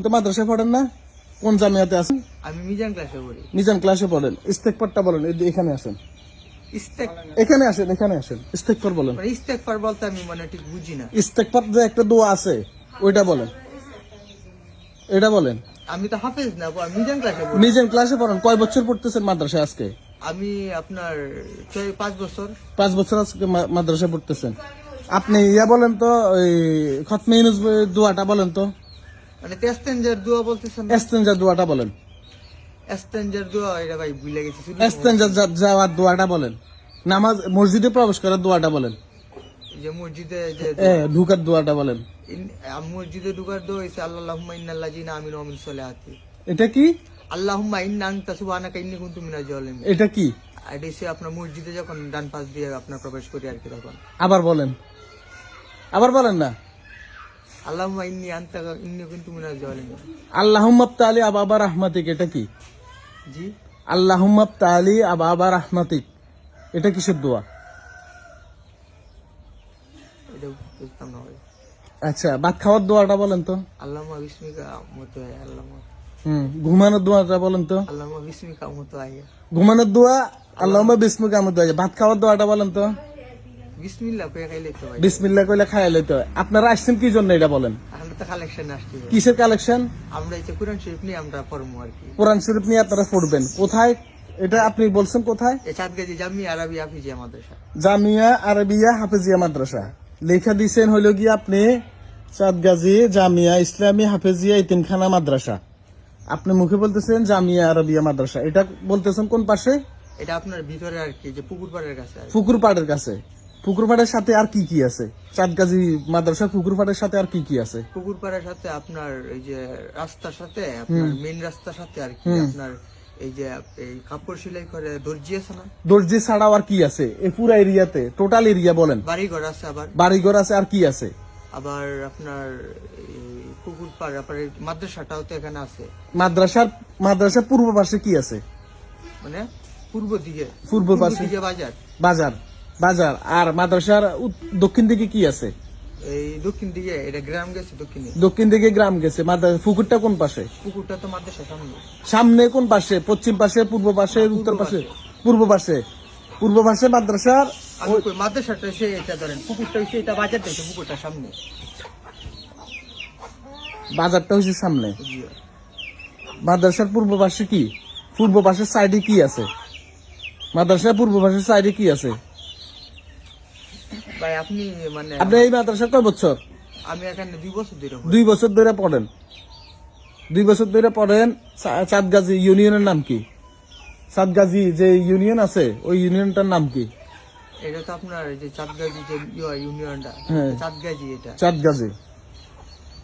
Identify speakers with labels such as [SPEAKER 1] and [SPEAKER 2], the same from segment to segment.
[SPEAKER 1] তো মাদ্রাসায় পড়েন না? কোন জামিয়াতে আছেন?
[SPEAKER 2] আমি মিজান ক্লাসে পড়ি।
[SPEAKER 1] মিজান ক্লাসে পড়েন। ইস্তেগফারটা বলেন, এখানে আসেন।
[SPEAKER 2] ইস্তেক
[SPEAKER 1] এখানে আসেন, এখানে আসেন। ইস্তেগফার বলেন।
[SPEAKER 2] মানে ইস্তেগফার বলতে আমি মানে ঠিক বুঝি না।
[SPEAKER 1] ইস্তেগফার যে একটা দোয়া আছে, ওইটা বলেন। এটা বলেন।
[SPEAKER 2] আমি তো হাফেজ না, মিজান ক্লাসে পড়ি।
[SPEAKER 1] মিজান ক্লাসে পড়েন। কয় বছর পড়তেছেন মাদ্রাসায় আজকে?
[SPEAKER 2] আমি আপনার 5 বছর।
[SPEAKER 1] 5 বছর আজকে মাদ্রাসায় পড়তেছেন। আপনি ইয়া বলেন তো, ওই খতমে ইউনূস দোয়াটা বলেন তো।
[SPEAKER 2] মানে তেস্তেঞ্জার দোয়া বলতেছেন?
[SPEAKER 1] ইস্তেনজা দোয়াটা বলেন।
[SPEAKER 2] তেস্তেঞ্জার দোয়া এটা ভাই ভুলে গেছি।
[SPEAKER 1] ইস্তেনজা যাওয়ার দোয়াটা বলেন। নামাজ মসজিদে প্রবেশ করার দোয়াটা বলেন।
[SPEAKER 2] যে মসজিদে যে
[SPEAKER 1] ঢুকার দোয়াটা বলেন।
[SPEAKER 2] মসজিদে ঢুকার দোয়া হইছে আল্লাহুম্মা ইন্নাল্লাযিনা আমিনু ওয়া আমিলুস সলিহাতি।
[SPEAKER 1] এটা কি?
[SPEAKER 2] আল্লাহুম্মা ইন্না আনতা সুবহানাকা ইন্নী কুনতু মিনাজ জালিমিন।
[SPEAKER 1] এটা কি?
[SPEAKER 2] এটা হচ্ছে আপনার মসজিদে যখন ডান পাশ দিয়ে আপনার প্রবেশ করি আর কি তখন।
[SPEAKER 1] আবার বলেন, আবার বলেন না।
[SPEAKER 2] আল্লাহুম্মা ইন্নী কুনতু মিনাজ জালিমিন।
[SPEAKER 1] আল্লাহুম্মা তাআলি আবাবা রাহমাতিক, এটা কি?
[SPEAKER 2] জি,
[SPEAKER 1] আল্লাহুম্মা তাআলি আবাবা রাহমাতিক, এটা কিসের দোয়া?
[SPEAKER 2] এটা বুঝতাম না ভাই।
[SPEAKER 1] আচ্ছা, ভাত খাওয়ার দোয়াটা বলেন তো।
[SPEAKER 2] আল্লাহুম্মা বিসমিকা আমুতু আয়া আল্লাহুম্মা।
[SPEAKER 1] ঘুমানোর দোয়াটা বলেন তো।
[SPEAKER 2] আল্লাহুম্মা বিসমিকা আমুতু আয়া।
[SPEAKER 1] ঘুমানোর দোয়া আল্লাহুম্মা বিসমিকা আমুতু আয়া। ভাত খাওয়ার দোয়াটা বলেন তো।
[SPEAKER 2] বিসমিল্লাহ কয়ে খাইলে তো ভাই।
[SPEAKER 1] বিসমিল্লাহ কইলে খাইয়া লইতে হয়। আপনারা আসছেন কি জন্য এটা বলেন।
[SPEAKER 2] আমরা তো কালেকশন আসছি ভাই।
[SPEAKER 1] কিসের কালেকশন?
[SPEAKER 2] আমরা এই যে কোরআন শরীফ নিয়ে আমরা পড়বো আর কি।
[SPEAKER 1] কোরআন শরীফ নিয়ে আপনারা পড়বেন। কোথায় এটা আপনি বলছেন? কোথায়?
[SPEAKER 2] এই চাঁদগাজী জামিয়া আরবি হাফিজিয়া মাদ্রাসা।
[SPEAKER 1] জামিয়া আরবিয়া হাফেজিয়া মাদ্রাসা। লেখা দিছেন হইল গিয়ে আপনি চাঁদগাজী জামিয়া ইসলামী হাফেজিয়া ইতিমখানা মাদ্রাসা। আপনি মুখে বলতেছেন জামিয়া আরবিয়া মাদ্রাসা। এটা বলতেছেন কোন পাশে?
[SPEAKER 2] এটা আপনার ভিতরে আর কি, যে পুকুর পাড়ের কাছে আর কি।
[SPEAKER 1] পুকুর পাড়ের কাছে। পুকুর পাড়ের সাথে আর কি কি আছে? চাঁদগাজী মাদ্রাসা পুকুর পাড়ের সাথে আর কি কি আছে?
[SPEAKER 2] পুকুর পাড়ের সাথে আপনার এই যে রাস্তার সাথে আপনার মেইন রাস্তার সাথে আর কি আপনার এই যে এই কাপড় সেলাই করে দর্জি আছে না?
[SPEAKER 1] দর্জি ছাড়াও আর কি আছে এই পুরো এরিয়াতে? টোটাল এরিয়া বলেন।
[SPEAKER 2] বাড়িঘর আছে, আবার
[SPEAKER 1] বাড়িঘর আছে, আর কি আছে?
[SPEAKER 2] আবার আপনার এই পুকুর পাড়, আপনার এই মাদ্রাসাটাও তো এখানে আছে।
[SPEAKER 1] মাদ্রাসার পূর্ব পাশে কি আছে?
[SPEAKER 2] মানে পূর্ব দিকে
[SPEAKER 1] পাশে
[SPEAKER 2] বাজার।
[SPEAKER 1] বাজার বাজার। আর মাদ্রাসার দক্ষিণ দিকে কি আছে?
[SPEAKER 2] এই দক্ষিণ দিকে এটা গ্রাম গেছে, দক্ষিণে
[SPEAKER 1] দক্ষিণ দিকে গ্রাম গেছে। পুকুরটা কোন পাশে?
[SPEAKER 2] পুকুরটা তো মাদ্রাসার সামনে।
[SPEAKER 1] সামনে কোন পাশে? পশ্চিম পাশে, পূর্ব পাশে, উত্তর পাশে? পূর্ব পাশে। পূর্ব পাশে মাদ্রাসার।
[SPEAKER 2] মাদ্রাসাটা সে এটা ধরেন, পুকুরটা হচ্ছে এটা, বাজারটা হচ্ছে পুকুরটার সামনে।
[SPEAKER 1] বাজারটা হচ্ছে সামনে।
[SPEAKER 2] জি।
[SPEAKER 1] মাদ্রাসার পূর্ব পাশে কি? পূর্ব পাশের সাইডে কি আছে? মাদ্রাসার পূর্ব পাশের সাইডে কি আছে?
[SPEAKER 2] ভাই আপনি মানে
[SPEAKER 1] আপনি এই মাদ্রাসা কয় বছর?
[SPEAKER 2] আমি এখানে 2 বছর ধরে পড়ি।
[SPEAKER 1] 2 বছর ধরে পড়েন। 2 বছর ধরে পড়েন। চাঁদগাজী ইউনিয়নের নাম কি? চাঁদগাজী যে ইউনিয়ন আছে, ওই ইউনিয়নটার নাম কি?
[SPEAKER 2] এটা তো আপনার এই যে চাঁদগাজী যে ইউনিয়নটা,
[SPEAKER 1] হ্যাঁ।
[SPEAKER 2] চাঁদগাজী এটা।
[SPEAKER 1] চাঁদগাজী।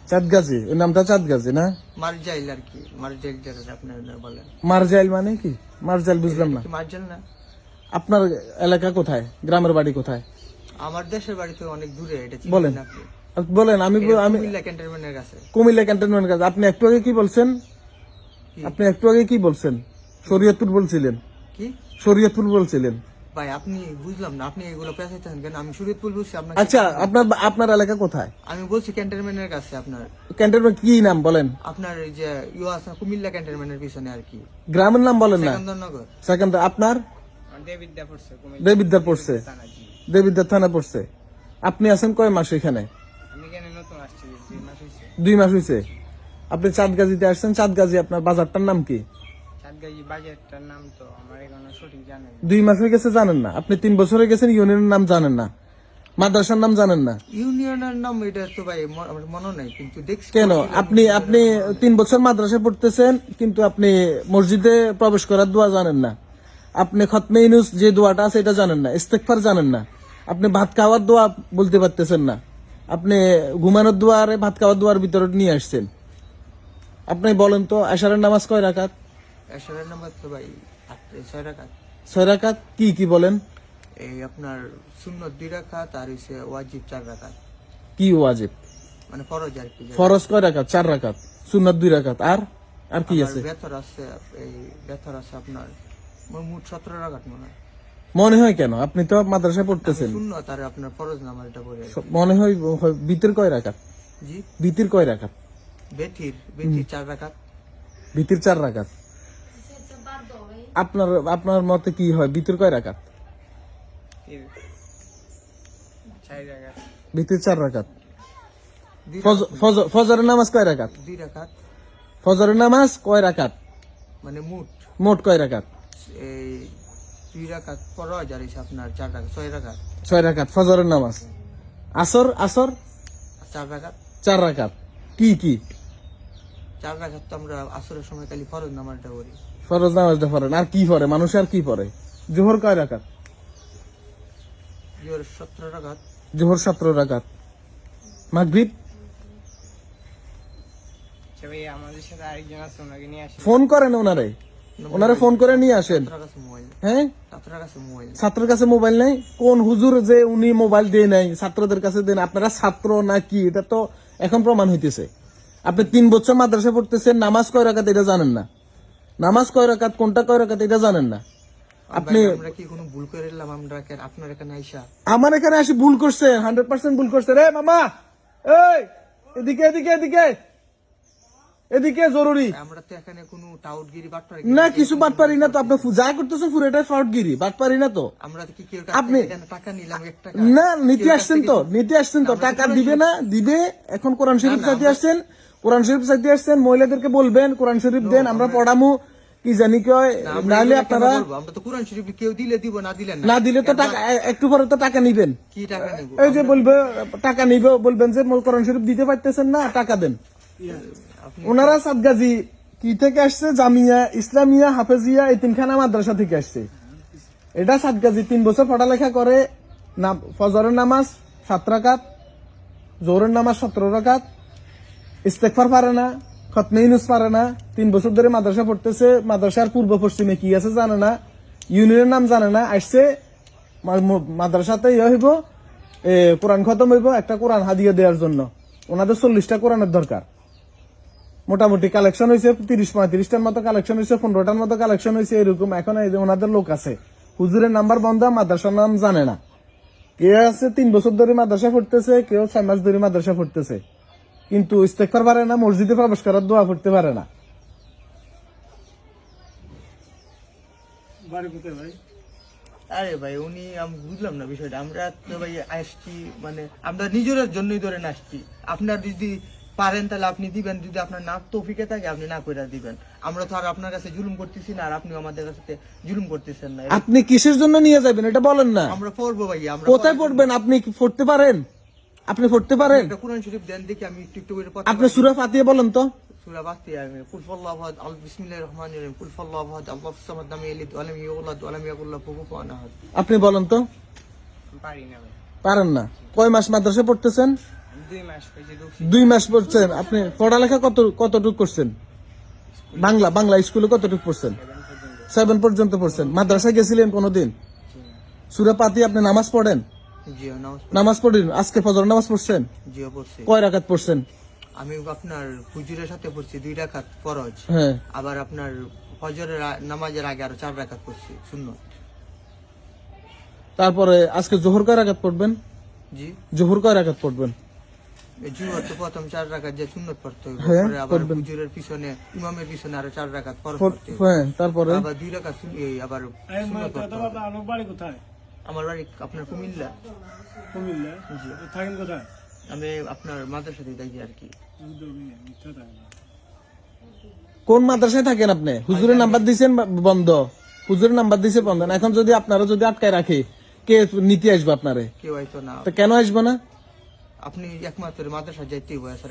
[SPEAKER 1] চাঁদগাজী, ওই নামটা চাঁদগাজী না?
[SPEAKER 2] মারজাইল আর কি, মারজাইল যেটা আপনার বলেন।
[SPEAKER 1] মারজাইল মানে কি? মারজাইল বুঝলাম না।
[SPEAKER 2] মারজাইল না?
[SPEAKER 1] আপনার এলাকা কোথায়? গ্রামের বাড়ি কোথায়?
[SPEAKER 2] আমার দেশের বাড়ি তো অনেক দূরে, এটা
[SPEAKER 1] বলেন।
[SPEAKER 2] চিনেন আপনি?
[SPEAKER 1] বলেন। আমি
[SPEAKER 2] কুমিল্লা ক্যান্টনমেন্টের কাছে।
[SPEAKER 1] কুমিল্লা ক্যান্টনমেন্ট কাছে। আপনি একটু আগে কি বলছেন? আপনি একটু আগে কি বলছেন? শরীয়তপুর বলছিলেন।
[SPEAKER 2] কি?
[SPEAKER 1] শরীয়তপুর বলছিলেন।
[SPEAKER 2] ভাই আপনি বুঝলাম না, আপনি এগুলো পেঁচাইতেছেন কেন? আমি শরীয়তপুর বলছি আপনাকে।
[SPEAKER 1] আচ্ছা, আপনার এলাকা কোথায়?
[SPEAKER 2] আমি বলছি ক্যান্টনমেন্টের কাছে আপনার।
[SPEAKER 1] ক্যান্টনমেন্ট কি নাম বলেন?
[SPEAKER 2] আপনার এই যে আছে কুমিল্লা ক্যান্টনমেন্টের পিছনে আর কি।
[SPEAKER 1] গ্রামের নাম বলেন না।
[SPEAKER 2] সেকেন্দ্রনগর।
[SPEAKER 1] সেকেন্ড। আপনার?
[SPEAKER 2] দেবিদ্যা পড়ছে।
[SPEAKER 1] দেবিদ্যার পড়ছে। দেবিদ্যার থানা পড়ছে। আপনি আছেন কয় মাস এখানে?
[SPEAKER 2] আমি এখানে নতুন আসছি, 2 মাস হইছে।
[SPEAKER 1] 2 মাস হয়েছে। আপনি চাঁদগাজীতে আসছেন। চাঁদগাজী আপনার বাজারটার নাম কি?
[SPEAKER 2] চাঁদগাজী বাজারটার নাম তো আমার এখনো সঠিক জানা নেই।
[SPEAKER 1] 2 মাস হয়ে গেছে জানেন না? আপনি 3 বছর হয়ে গেছেন, ইউনিয়নের নাম জানেন না, মাদ্রাসার নাম জানেন না।
[SPEAKER 2] ইউনিয়নের নাম এটা তো ভাই আমার মনে নাই, কিন্তু দেখছি।
[SPEAKER 1] কেন? আপনি 3 বছর মাদ্রাসায় পড়তেছেন, কিন্তু আপনি মসজিদে প্রবেশ করার দোয়া জানেন না। আপনি খতমে ইউনূস যে দোয়াটা আছে এটা জানেন না। ইস্তেগফার জানেন না। আপনি ভাত খাওয়ার দোয়া বলতে পারতেছেন না। আপনি ঘুমানোর দোয়া আর ভাত খাওয়ার দোয়ার ভিতরে নিয়ে আসছেন। আপনি বলেন তো, আশারের নামাজ কয় রাকাত?
[SPEAKER 2] এশারের নামাজ তো ভাই 6 রাকাত।
[SPEAKER 1] 6 রাকাত। কি কি বলেন?
[SPEAKER 2] এই আপনার সুন্নত 2 রাকাত আর হইছে ওয়াজিব 4 রাকাত।
[SPEAKER 1] কি ওয়াজিব?
[SPEAKER 2] মানে ফরজ আর কি।
[SPEAKER 1] ফরজ কয় রাকাত? 4 রাকাত। সুন্নাত 2 রাকাত। আর কি আছে?
[SPEAKER 2] বেতর আছে, এই বেতর আছে আপনার মোট 17 রাকাত মনে হয়।
[SPEAKER 1] মনে হয় কেন? আপনি তো মাদ্রাসায় পড়তেছেন।
[SPEAKER 2] সুন্নত আর আপনার ফরজ নামাজ এটা পড়ে।
[SPEAKER 1] মনে হয় ভিতর কয় রাকাত?
[SPEAKER 2] জি,
[SPEAKER 1] ভিতর কয় রাকাত?
[SPEAKER 2] বেতির 4 রাকাত।
[SPEAKER 1] ভিতর 4 রাকাত। আপনার আপনার মতে কি হয়, ভিতর কয় রাকাত?
[SPEAKER 2] 4 রাকাত।
[SPEAKER 1] ভিতর 4 রাকাত। ফজরের নামাজ কয় রাকাত?
[SPEAKER 2] 2 রাকাত।
[SPEAKER 1] ফজরের নামাজ কয় রাকাত?
[SPEAKER 2] মানে
[SPEAKER 1] মোট কয় রাকাত?
[SPEAKER 2] এই 2 রাকাত ফরজ আর হইছে আপনার 4 রাকাত, 6 রাকাত।
[SPEAKER 1] 6 রাকাত ফজরের নামাজ। আসর
[SPEAKER 2] 4 রাকাত।
[SPEAKER 1] 4 রাকাত। কি
[SPEAKER 2] 4 রাকাত তো আমরা আসরের সময় খালি ফরজ নামাজটা করি।
[SPEAKER 1] ফরজ নামাজটা পড়েন, আর কি পড়ে মানুষ, আর কি পড়ে? জোহর কয় রাকাত?
[SPEAKER 2] জোহর 17 রাকাত।
[SPEAKER 1] জোহর 17 রাকাত। মাগরিব?
[SPEAKER 2] সবাই আমাদের সাথে আরেকজন আছে, ওনাকে নিয়ে আসি।
[SPEAKER 1] ফোন করেন ওনারে ফোন করে নিয়ে আসেন। হ্যাঁ, ছাত্রের কাছে মোবাইল নেই? কোন হুজুর যে উনি মোবাইল দিয়ে নাই ছাত্রদের কাছে দেন? আপনারা ছাত্র নাকি এটা তো এখন প্রমাণ হইতেছে। আপনি 3 বছর মাদ্রাসা পড়তেছেন, নামাজ কয় রাকাত এটা জানেন না। নামাজ কয় রাকাত, কোনটা কয় রাকাত এটা জানেন না। আপনি
[SPEAKER 2] আমরা কি কোনো ভুল করে এলাম? আমরা কেন আপনার এখানে আইসা?
[SPEAKER 1] আমার এখানে আসি ভুল করছে, 100% ভুল করছে। রে মামা, এই এদিকে এদিকে এদিকে এদিকে, জরুরি।
[SPEAKER 2] আমরা তো এখানে কোনো টাউটগিরি বাটপারি
[SPEAKER 1] না, কিছু বাটপারি না তো। আপনি যা করতেছেন পুরোটাই ফ্রডগিরি, বাটপারি না তো।
[SPEAKER 2] আমরা কি কেউ
[SPEAKER 1] আপনি
[SPEAKER 2] টাকা নিলাম 1 টাকা?
[SPEAKER 1] না, নিতে আসছেন তো টাকা দিবে না, দিবে। এখন কোরআন শরীফ চাইতে আসছেন, কোরআন শরীফ চাইতে আসছেন, মহিলাদেরকে বলবেন কোরআন শরীফ দেন, আমরা পড়ামু, কি জানি কয়। নাহলে আপনারা,
[SPEAKER 2] আমরা তো কোরআন শরীফ কেউ দিলে দিব, না দিলে
[SPEAKER 1] না দিলে তো টাকা, একটু পরে তো টাকা নিবেন।
[SPEAKER 2] কি টাকা নিব?
[SPEAKER 1] এই যে বলবে টাকা নিবে, বলবেন যে কোরআন শরীফ দিতে পারতেছেন না, টাকা দেন। ওনারা সাদগাজী কি থেকে আসছে? জামিয়া ইসলামিয়া হাফেজিয়া এতিমখানা মাদ্রাসা থেকে আসছে। এটা সাদগাজী 3 বছর পড়ালেখা করে। না, ফজরের নামাজ 7 রাকাত, জোহরের নামাজ 17 রাকাত, ইস্তেগফার পারে না, খতমে ইউনূস পারে না। 3 বছর ধরে মাদ্রাসা পড়তেছে, মাদ্রাসার পূর্ব পশ্চিমে কি আছে জানে না, ইউনিয়নের নাম জানে না। আসছে মাদ্রাসাতে হইব, কোরআন খতম হইব, একটা কোরআন হাদিয়া দেওয়ার জন্য। ওনাদের 40টা কোরআনের দরকার। মোটামুটি কালেকশন হয়েছে 30-35টার মতো কালেকশন হয়েছে, 15টার মতো কালেকশন হয়েছে, এরকম। এখন এই যে ওনাদের লোক আছে, হুজুরের নাম্বার বন্ধ, মাদ্রাসার নাম জানে না। কে আছে 3 বছর ধরে মাদ্রাসা পড়তেছে, কেউ 6 মাস ধরে মাদ্রাসা পড়তেছে, কিন্তু ইস্তেগফার পারে না, মসজিদে প্রবেশ করার দোয়া পড়তে পারে না।
[SPEAKER 2] আরে ভাই, উনি আমি বুঝলাম না বিষয়টা। আমরা তো ভাই আসছি, মানে আমরা নিজের জন্যই ধরে আসছি। আপনার যদি পারেন তাহলে আপনি দিবেন, যদি আপনার না তৌফিকে থাকে আপনি না কইরা দিবেন। আমরা তো আর আপনার কাছে জুলুম করতেছি না, আর আপনিও আমাদের কাছে জুলুম করতেছেন না।
[SPEAKER 1] আপনি কিসের জন্য নিয়ে যাবেন এটা বলেন না।
[SPEAKER 2] আমরা পড়বো ভাই। আমরা
[SPEAKER 1] কোথায় পড়বেন? আপনি কি পড়তে পারেন? আপনি পড়তে পারেন?
[SPEAKER 2] একটা কোরআন শরীফ দেন দেখি, আমি একটু করে পড়তে
[SPEAKER 1] আপনি
[SPEAKER 2] পারি।
[SPEAKER 1] সূরা ফাতিহা বলেন তো।
[SPEAKER 2] সূরা ফাতিহা আমি কুল ফাল্লাহু আহাদ, বিসমিল্লাহির রহমানির রহিম, কুল ফাল্লাহু আহাদ, আল্লাহুস সামাদ, লাম ইয়ালিদ ওয়া লাম ইউলাদ ওয়া লাম ইয়াকুল লাহু কুফুওয়ান আহাদ।
[SPEAKER 1] আপনি বলেন তো।
[SPEAKER 2] পারি না ভাই।
[SPEAKER 1] পারেন না? কয় মাস মাদ্রাসা পড়তেছেন?
[SPEAKER 2] 2 মাস হয়েছে ঢুকছি।
[SPEAKER 1] 2 মাস পড়ছেন। আপনি পড়ালেখা কতটুকু করছেন? বাংলা স্কুলে কতটুকু পড়ছেন? 7 পর্যন্ত পড়ছেন। মাদ্রাসায় গেছিলেন কোনোদিন? সূরা ফাতিহা আপনি নামাজ পড়েন?
[SPEAKER 2] জি,
[SPEAKER 1] নামাজ পড়েন। আজকে ফজর নামাজ পড়ছেন?
[SPEAKER 2] জি পড়ছি।
[SPEAKER 1] কয় রাকাত পড়ছেন?
[SPEAKER 2] আমি আপনার হুজুরের সাথে পড়ছি 2 রাকাত ফরজ।
[SPEAKER 1] হ্যাঁ।
[SPEAKER 2] আবার আপনার ফজরের নামাজের আগে আরো 4 রাকাত পড়ছি সুন্নাত।
[SPEAKER 1] তারপরে আজকে জোহর কয় রাকাত পড়বেন?
[SPEAKER 2] জি,
[SPEAKER 1] জোহর কয় রাকাত পড়বেন?
[SPEAKER 2] জুমার তো প্রথম 4 রাকাত যে সুন্নাত পড়তে হবে,
[SPEAKER 1] হ্যাঁ,
[SPEAKER 2] পরে আবার হুজুরের পিছনে, ইমামের পিছনে আরো 4 রাকাত ফরজ পড়তে হবে।
[SPEAKER 1] হ্যাঁ, তারপরে
[SPEAKER 2] আবার 2 রাকাত আবার সুন্নাত পড়তে হবে।
[SPEAKER 3] আমার বাড়ি কোথায়?
[SPEAKER 2] আমার বাড়ি আপনার কুমিল্লা।
[SPEAKER 3] কুমিল্লা।
[SPEAKER 2] জি,
[SPEAKER 3] থাকেন কোথায়?
[SPEAKER 2] আমি আপনার মাদ্রাসাতে থাকি আর কি।
[SPEAKER 3] মিথ্যা থাকে না।
[SPEAKER 1] কোন মাদ্রাসায় থাকেন আপনি? হুজুরের নাম্বার দিয়েছেন বন্ধ, হুজুরের নাম্বার দিয়েছে বন্ধ। এখন যদি আপনারা যদি আটকায় রাখে, কে নিতে আসবে আপনারে?
[SPEAKER 2] কেউ হয়তো না।
[SPEAKER 1] তো কেন আসবে না?
[SPEAKER 2] আপনি একমাত্র মাদ্রাসা যাইতেই বয়স